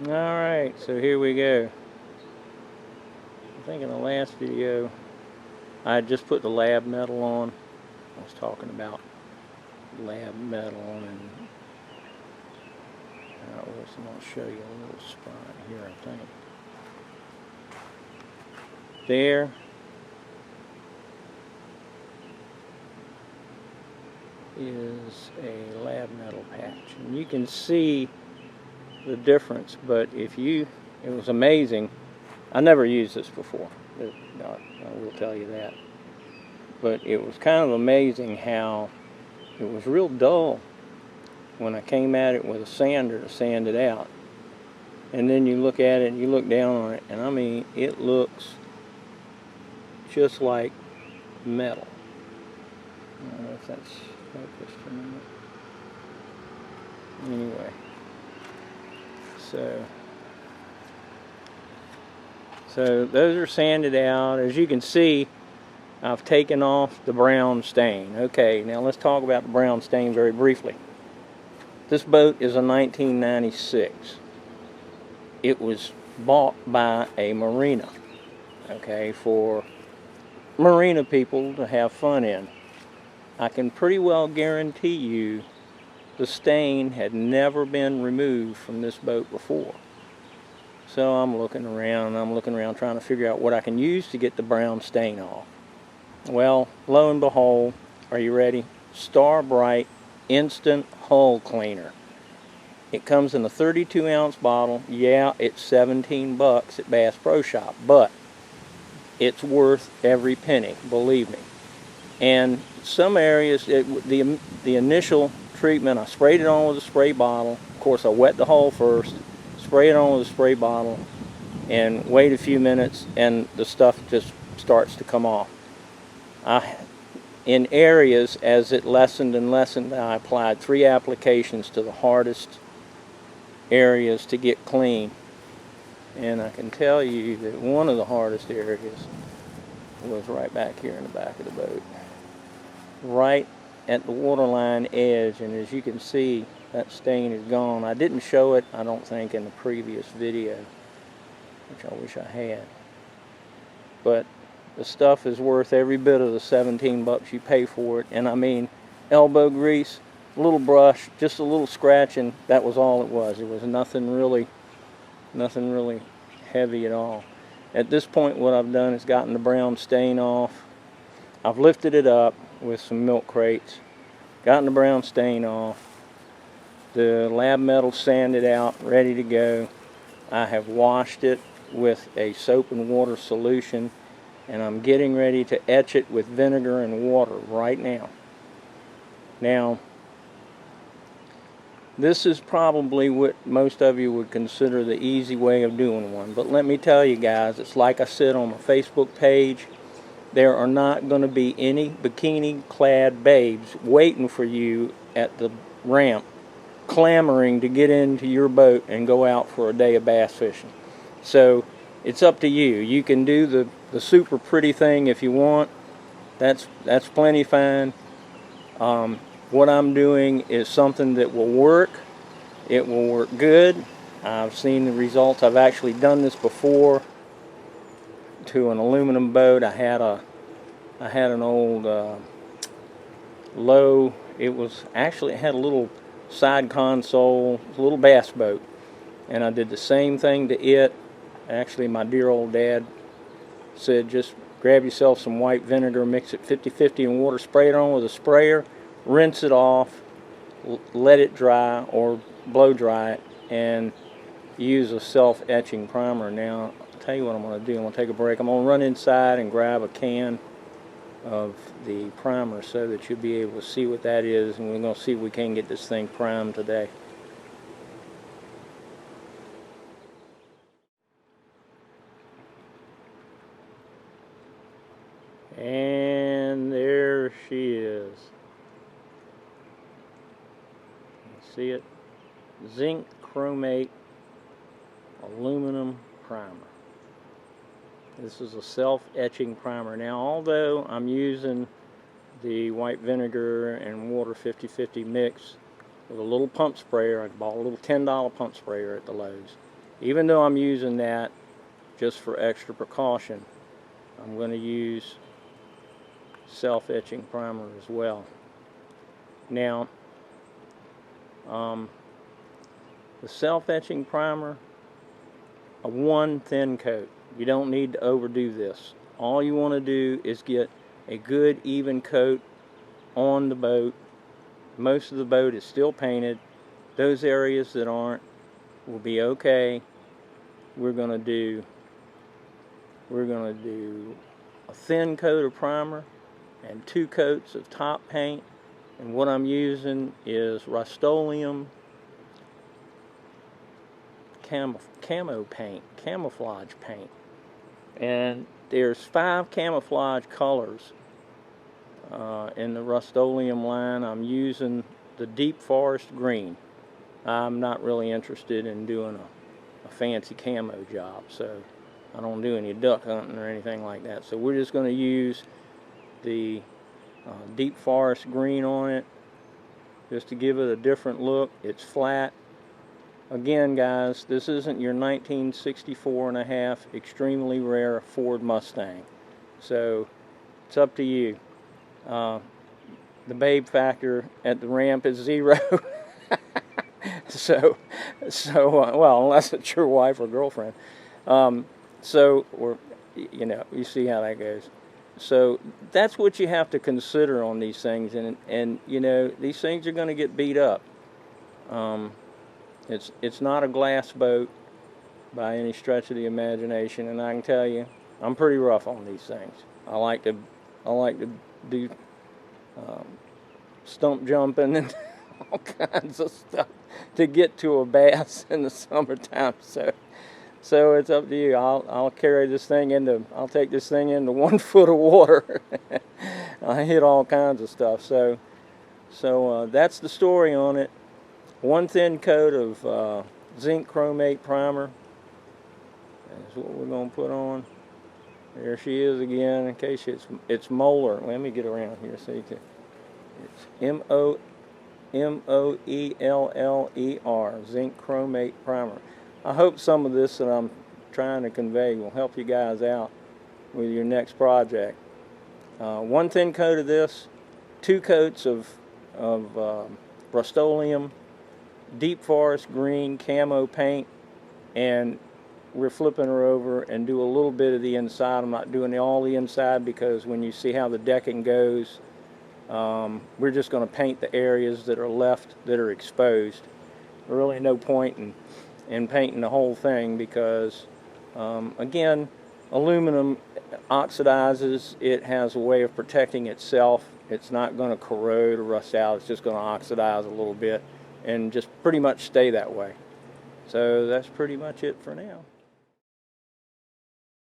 Alright, so here we go. I think in the last video I just put the lab metal on. I was talking about lab metal, and I'll show you a little spot here, I think. There. Is a lab metal patch, and you can see the difference, but it was amazing. I never used this before, I will tell you that, but it was kind of amazing how it was real dull when I came at it with a sander to sand it out, and then you look at it and you look down on it, and I mean, it looks just like metal. I don't know if that's focused or not. Anyway, so those are sanded out. As you can see, I've taken off the brown stain. Okay, now let's talk about the brown stain very briefly. This boat is a 1996. It was bought by a marina, okay, for marina people to have fun in. I can pretty well guarantee you the stain had never been removed from this boat before. So I'm looking around trying to figure out what I can use to get the brown stain off. Well, lo and behold, are you ready? Brite Instant Hull Cleaner. It comes in a 32-ounce bottle. Yeah, it's 17 bucks at Bass Pro Shop, but it's worth every penny, believe me. And some areas, the initial treatment, I sprayed it on with a spray bottle. Of course, I wet the hull first, spray it on with a spray bottle, and wait a few minutes, and the stuff just starts to come off. In areas, as it lessened and lessened, I applied 3 applications to the hardest areas to get clean. And I can tell you that one of the hardest areas was right back here in the back of the boat, right at the waterline edge, and as you can see, that stain is gone. I didn't show it, I don't think, in the previous video, which I wish I had, but the stuff is worth every bit of the 17 bucks you pay for it. And I mean, elbow grease, a little brush, just a little scratching, that was all it was. It was nothing really heavy at all. At this point, what I've done is gotten the brown stain off. I've lifted it up with some milk crates, gotten the brown stain off, the lab metal sanded out, ready to go. I have washed it with a soap and water solution, and I'm getting ready to etch it with vinegar and water right now. Now, this is probably what most of you would consider the easy way of doing one, but let me tell you guys, it's like I said on my Facebook page, there are not going to be any bikini-clad babes waiting for you at the ramp, clamoring to get into your boat and go out for a day of bass fishing. So it's up to you. You can do the super pretty thing if you want. That's plenty fine. What I'm doing is something that will work. It will work good. I've seen the results. I've actually done this before to an aluminum boat. I had an old Lowe. It had a little side console, a little bass boat, and I did the same thing to it. Actually, my dear old dad said, just grab yourself some white vinegar, mix it 50-50 in water, spray it on with a sprayer, rinse it off, let it dry or blow dry it, and use a self-etching primer. Now, I'll tell you what I'm going to do. I'm going to take a break. I'm going to run inside and grab a can of the primer so that you'll be able to see what that is, and we're going to see if we can get this thing primed today. And there she is. See it? Zinc Chromate aluminum primer. This is a self-etching primer. Now, although I'm using the white vinegar and water 50-50 mix with a little pump sprayer, I bought a little $10 pump sprayer at the Lowe's. even though I'm using that just for extra precaution, I'm going to use self-etching primer as well. Now, the self-etching primer, a one thin coat. You don't need to overdo this. All you want to do is get a good even coat on the boat. Most of the boat is still painted. Those areas that aren't will be okay. We're going to do a thin coat of primer and 2 coats of top paint, and what I'm using is Rust-Oleum camo paint, camouflage paint, and there's 5 camouflage colors in the Rust-Oleum line. I'm using the deep forest green. I'm not really interested in doing a fancy camo job, so I don't do any duck hunting or anything like that. So we're just going to use the deep forest green on it just to give it a different look. It's flat. Again, guys, this isn't your 1964 and a half extremely rare Ford Mustang, so it's up to you. The babe factor at the ramp is 0. so well, unless it's your wife or girlfriend. Or you see how that goes. So that's what you have to consider on these things, and these things are going to get beat up. It's not a glass boat by any stretch of the imagination, and I can tell you, I'm pretty rough on these things. I like to do stump jumping and all kinds of stuff to get to a bass in the summertime. So it's up to you. I'll carry this thing I'll take this thing into 1 foot of water. I hit all kinds of stuff. So that's the story on it. 1 thin coat of zinc chromate primer. That's what we're going to put on. There she is again, in case it's molar. Let me get around here so you can. It's M-O-E-L-L-E-R, zinc chromate primer. I hope some of this that I'm trying to convey will help you guys out with your next project. 1 thin coat of this, 2 coats of Rust-Oleum deep forest green camo paint, and we're flipping her over and do a little bit of the inside. I'm not doing all the inside because when you see how the decking goes, we're just going to paint the areas that are left that are exposed. There's really no point in painting the whole thing because, again, aluminum oxidizes. It has a way of protecting itself. It's not going to corrode or rust out. It's just going to oxidize a little bit and just pretty much stay that way. So that's pretty much it for now.